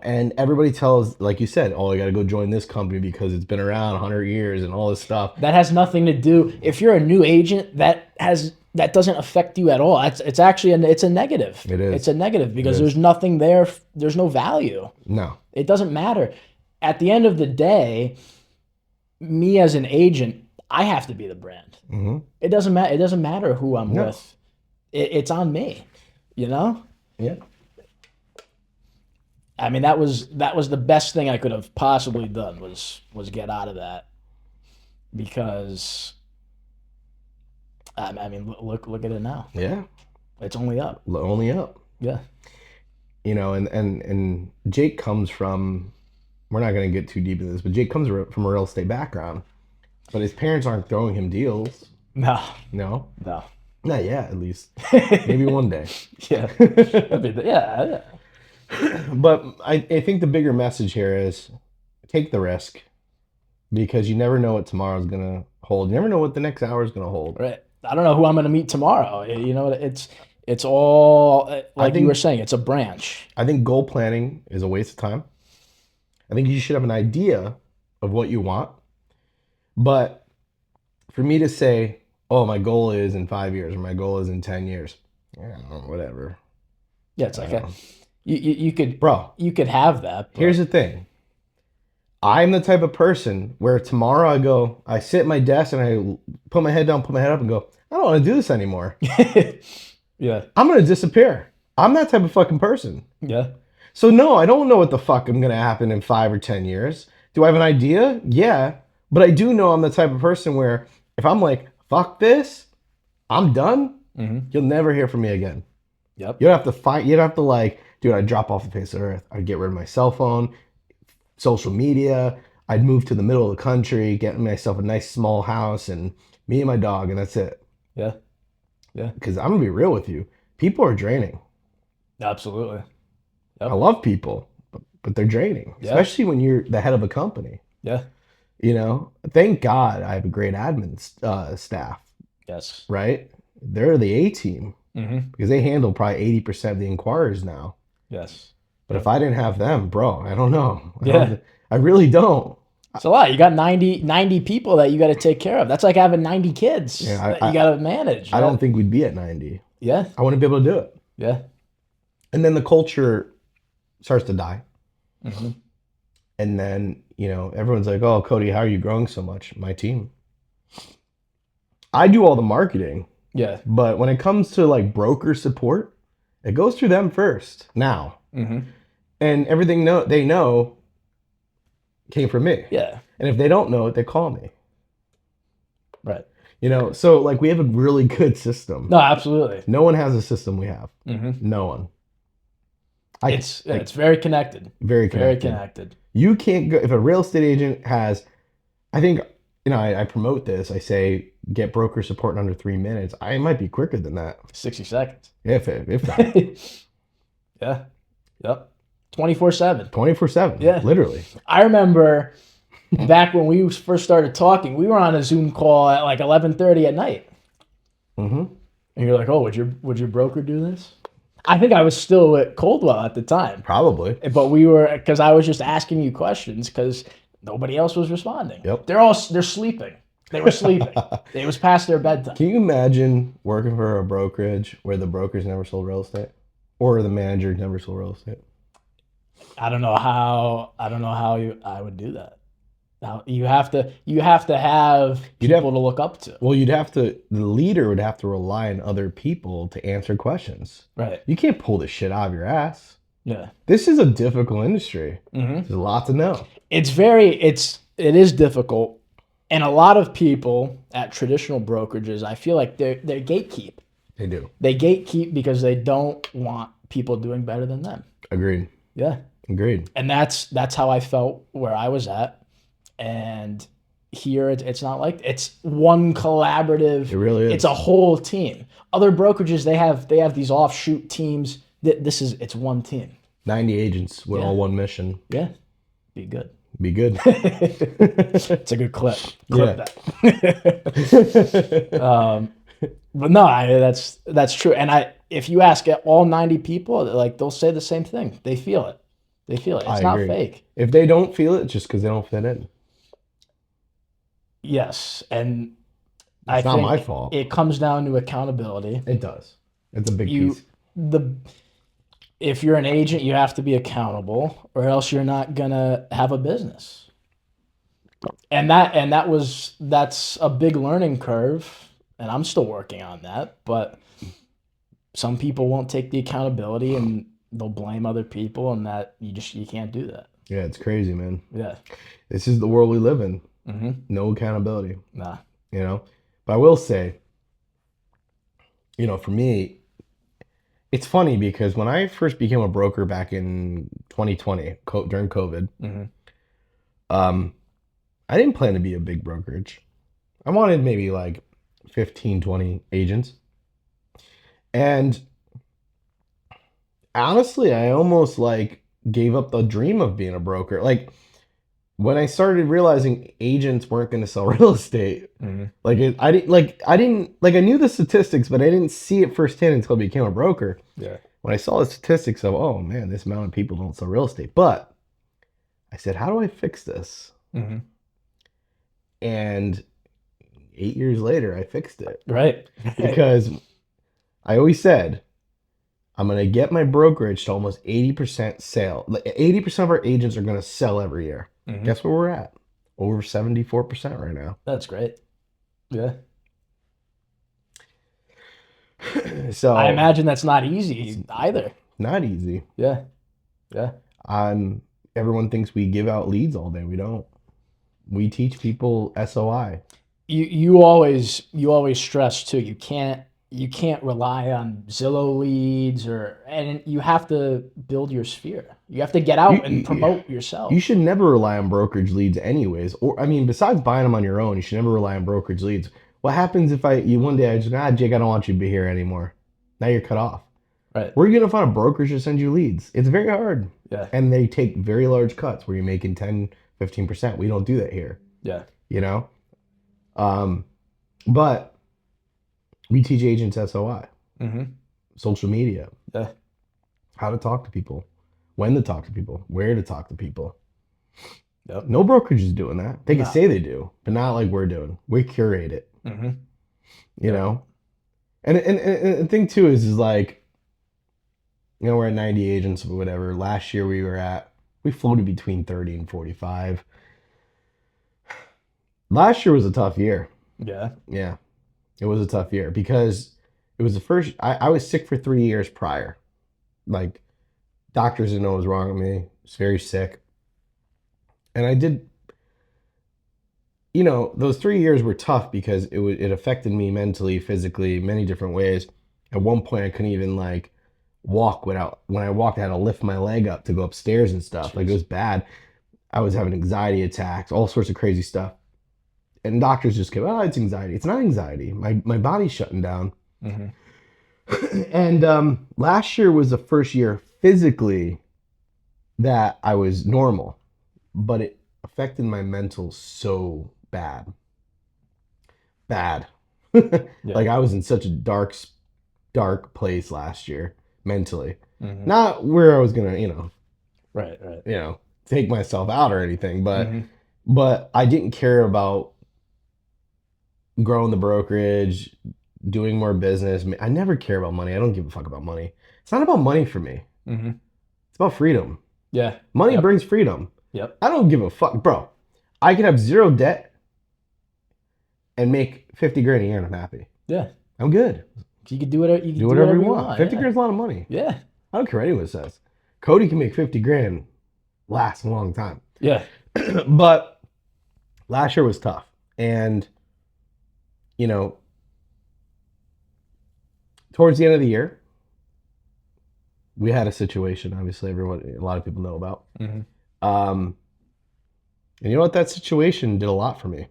And everybody tells, like you said, oh, I got to go join this company because it's been around 100 years and all this stuff. That has nothing to do. If you're a new agent, that doesn't affect you at all. It's actually it's a negative. It is. It's a negative because It is. there's nothing there. There's no value. No. It doesn't matter. At the end of the day, me as an agent, I have to be the brand. Mm-hmm. It doesn't matter. It doesn't matter who I'm No. with. It's on me. Yeah. I mean, that was the best thing I could have possibly done was get out of that, because I mean, look at it now. Yeah. It's only up. Only up. Yeah. And Jake comes from, we're not going to get too deep into this, but Jake comes from a real estate background, but his parents aren't throwing him deals. No. No, No. not yet, at least. Maybe one day. Yeah. Yeah. But I think the bigger message here is take the risk, because you never know what tomorrow's going to hold. You never know what the next hour is going to hold. Right. I don't know who I'm going to meet tomorrow. It's all like you think were saying. It's a branch. I think goal planning is a waste of time. I think you should have an idea of what you want, but for me to say, "Oh, my goal is in 5 years," or "My goal is in 10 years," yeah, whatever. Yeah, it's I like don't know. you could Bro, have that, here's but the thing. I'm the type of person where tomorrow I sit at my desk and I put my head down, put my head up, and go, I don't want to do this anymore. yeah, I'm gonna disappear. I'm that type of fucking person. yeah, So no, I don't know what the fuck I'm gonna happen in 5 or 10 years. Do I have an idea? Yeah, but I do know I'm the type of person where if I'm like, fuck this, I'm done. You'll never hear from me again. yep, You don't have to fight. You don't have to like, dude. I'd drop off the face of the earth. I'd get rid of my cell phone, social media. I'd move to the middle of the country, get myself a nice small house, and me and my dog, and that's it. yeah, yeah, Because I'm gonna be real with you, people are draining. absolutely, I yep, love people, but they're draining, yeah, especially when you're the head of a company. yeah, Thank God I have a great admin staff, yes, right? They're the A team because they handle probably 80% of the inquiries now. yes, But yep. if I didn't have them, bro, I don't know. Yeah. I really don't. It's a lot. You got 90 people that you got to take care of. That's like having 90 kids Yeah, that you got to manage. I don't think we'd be at 90. Yeah, I wouldn't be able to do it. yeah, And then the culture starts to die. hmm And then, everyone's like, oh, Cody, how are you growing so much? My team. I do all the marketing, yeah, but when it comes to like broker support, it goes through them first now. hmm And everything they know came from me. yeah, And if they don't know it, they call me. right. So like we have a really good system. No, absolutely. No one has a system we have. hmm No one. It's very connected. Very Very connected. connected. You can't go if a real estate agent has. I think I promote this. I say get broker support in under 3 minutes. I might be quicker than that, 60 seconds. if that. Yeah. Yep. 24/7. 24/7. Yeah. Literally. I remember back when we first started talking, we were on a Zoom call at like 11:30 at night. Mm-hmm. And you're like, "Oh, would your broker do this?" I think I was still at Coldwell at the time. Probably. But we were because I was just asking you questions because nobody else was responding. Yep. They're sleeping. They were sleeping. It was past their bedtime. Can you imagine working for a brokerage where the brokers never sold real estate, or the manager never sold real estate? I don't know how I would do that. Now you have to have people to look up to. Well, the leader would have to rely on other people to answer questions. Right. You can't pull this shit out of your ass. Yeah. This is a difficult industry. hmm There's a lot to know. it is difficult, and a lot of people at traditional brokerages, I feel like they gatekeep. They do. They gatekeep because they don't want people doing better than them. Agreed. Yeah. Agreed. And that's how I felt where I was at. And here it's not like it's one collaborative. It really is. It's a whole team. Other brokerages they have these offshoot teams. It's one team. 90 agents with all one mission. Yeah, be good. Be good. It's a good clip. Yeah. That. But no, that's true. And if you ask all 90 people, like they'll say the same thing. They feel it. They feel it. It's I not agree. fake. If they don't feel it, it's just because they don't fit in. Yes, and It's not think my fault. it comes down to accountability. It does. It's a big You piece. if you're an agent, you have to be accountable, or else you're not gonna have a business. And that's a big learning curve, and I'm still working on that. But some people won't take the accountability, and they'll blame other people, and that you can't do that. Yeah, it's crazy, man. Yeah. This is the world we live in. Mm-hmm. No accountability, Nah. But I will say, for me, it's funny because when I first became a broker back in 2020, during COVID, Mm-hmm. I didn't plan to be a big brokerage. I wanted maybe like 15, 20 agents. And honestly, I almost like gave up the dream of being a broker. Like when I started realizing agents weren't going to sell real estate, Mm-hmm. I didn't like I knew the statistics, but I didn't see it firsthand until I became a broker. Yeah. When I saw the statistics of, oh man, this amount of people don't sell real estate, but I said, how do I fix this? Mm-hmm. And 8 years later, I fixed it Right. because I always said I'm going to get my brokerage to almost 80% sale. Like 80% of our agents are going to sell every year. Mm-hmm. Guess where we're at? Over 74% right now. That's great. Yeah. So I imagine that's not easy either. not easy. Yeah. Yeah. Everyone thinks we give out leads all day. We don't. We teach people SOI. You always stress too. You can't rely on Zillow leads and you have to build your sphere. You have to get out and promote yourself. You should never rely on brokerage leads anyways. Or I mean, besides buying them on your own, you should never rely on brokerage leads. What happens if one day I just Jake, I don't want you to be here anymore. Now you're cut off. Right. Where are you gonna find a brokerage to send you leads? It's very hard. Yeah. And they take very large cuts where you're making 10, 15%. We don't do that here. Yeah. You know? But we teach agents SOI, Mm-hmm. social media, Yeah. how to talk to people, when to talk to people, where to talk to people. Yep. No brokerage is doing that. They can No. say they do, but not like we're doing. We curate it, Mm-hmm. you know? And the thing too is like, we're at 90 agents or whatever. Last year we floated between 30 and 45. Last year was a tough year. Yeah. Yeah, it was a tough year because it was the first. I was sick for 3 years prior. Like, doctors didn't know what was wrong with me. I was very sick, and I did. Those 3 years were tough because it affected me mentally, physically, many different ways. At one point, I couldn't even like walk without. When I walked, I had to lift my leg up to go upstairs and stuff. Like, it was bad. I was having anxiety attacks, all sorts of crazy stuff. And doctors just go, oh, it's anxiety. It's not anxiety. My body's shutting down. Mm-hmm. And last year was the first year physically that I was normal, but it affected my mental so bad. Bad. Yeah. Like, I was in such a dark place last year mentally. Mm-hmm. Not where I was gonna, Right. take myself out or anything, but Mm-hmm. but I didn't care about growing the brokerage, doing more business. I never care about money. I don't give a fuck about money. It's not about money for me. Mm-hmm. It's about freedom. Yeah. Money Yep. brings freedom. Yep. I don't give a fuck, bro. I could have zero debt and make 50 grand a year and I'm happy. Yeah. I'm good. You can do whatever you can Do whatever you want. 50 yeah. grand is a lot of money. Yeah. I don't care what anyone says. Cody can make 50 grand last a long time. Yeah. But last year was tough. And, towards the end of the year, we had a situation, obviously, a lot of people know about. Mm-hmm. And you know what? That situation did a lot for me.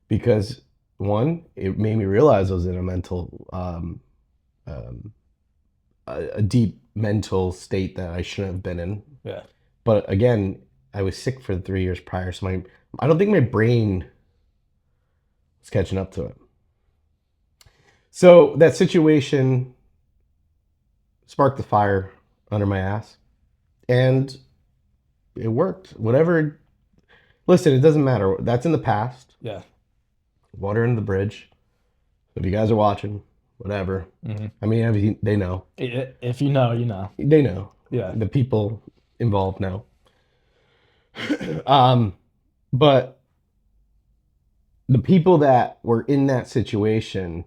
Because, one, it made me realize I was in a mental, a deep mental state that I shouldn't have been in. Yeah. But again, I was sick for 3 years prior, so I don't think my brain was catching up to it. So that situation sparked the fire under my ass, and it worked. Whatever. Listen, it doesn't matter. That's in the past. Yeah. Water under the bridge. If you guys are watching, whatever. Mm-hmm. I mean, they know. If you know, you know. They know. Yeah. The people involved know. But the people that were in that situation,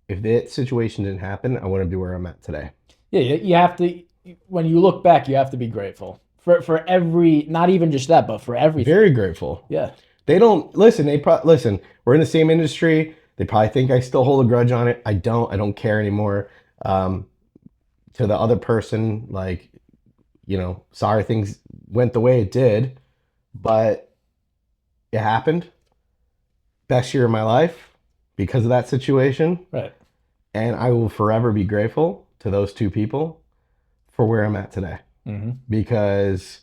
if that situation didn't happen, I wouldn't be where I'm at today. Yeah, you have to. When you look back, you have to be grateful for every. Not even just that, but for everything. Very grateful. Yeah. They don't listen. Listen. We're in the same industry. They probably think I still hold a grudge on it. I don't. I don't care anymore. To the other person, like, sorry things went the way it did, but it happened. Best year of my life because of that situation. Right. And I will forever be grateful to those two people for where I'm at today. Mm-hmm. Because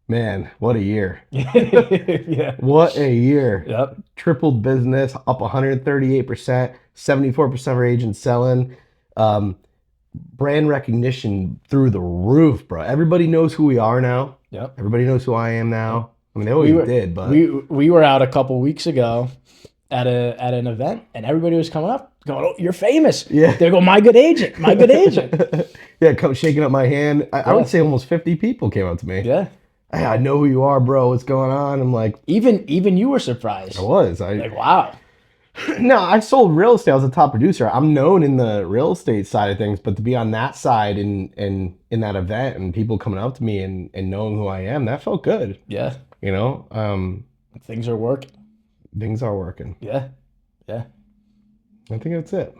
Man, what a year. Yeah. What a year. Yep. Tripled business, up 138%, 74% of our agents selling. Um, Brand recognition through the roof, bro. Everybody knows who we are now. Yep. Everybody knows who I am now. I mean, they We always were did, but we were out a couple weeks ago at an event, and everybody was coming up, going, "Oh, you're famous." yeah. They go, "My good agent, my good agent." Yeah, come shaking up my hand. I would Yeah. say almost 50 people came up to me. Yeah. Hey, I know who you are, bro. What's going on? I'm like, Even you were I surprised. was. I Like, wow. No, I sold real estate. I was a top producer. I'm known in the real estate side of things, but to be on that side in that event and people coming up to me and knowing who I am, that felt good. Yeah. You know, Things are working. things are working. Yeah. Yeah. I think that's it.